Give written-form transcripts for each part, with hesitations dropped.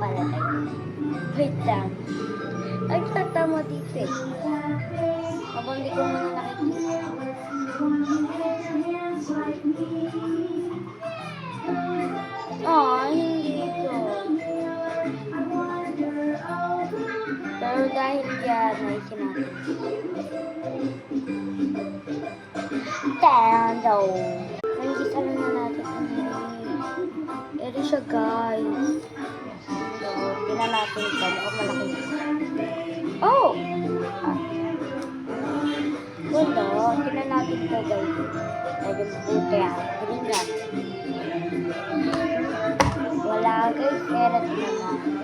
pala tayo. Wait lang. Ay, tatama dito eh. Habang di ko muna nakikita. Hindi ko. Pero dahil yan, ay sinabi. Tando. Nangisa lang na natin. Eri siya, guys. So, tingnan natin ito. Mukhang malaki. Oh! Wala. Tingnan natin ito, guys. Medyo mabuti ah. Tingnan. Wala, guys. Pero tingnan natin.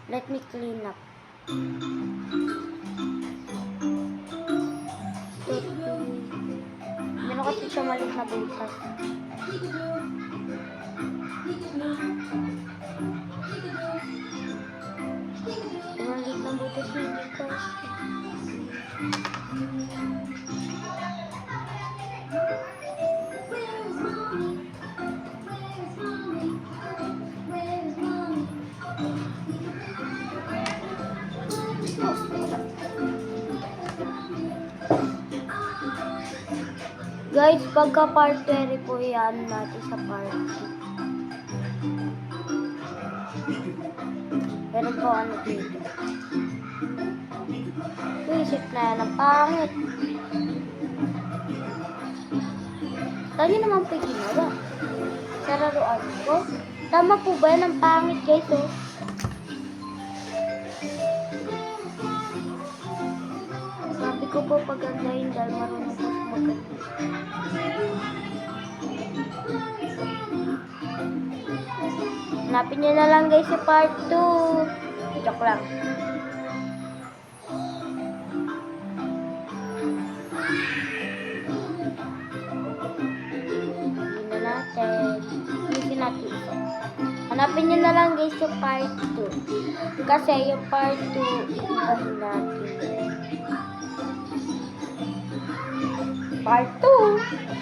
Let me clean up. Meron kasi siya maliit na butas. Maliit na butas na hindi kasi. Guys, pagka part 3 po yan natin sa part 2. Pero po ano dito. Isip na yan, ang pangit. Saan yun naman po ginawa? Sa laruan ko? Tama po ba yan? Ang pangit guys oh. Sabi ko po pagandahin dahil marunong po maganda. Hanapin nyo na lang guys sa part 2. Joke lang. Hindi na natin. Hindi natin ito. Hanapin nyo na lang guys sa part 2. Kasi yung part 2, ibahin natin. Part 2.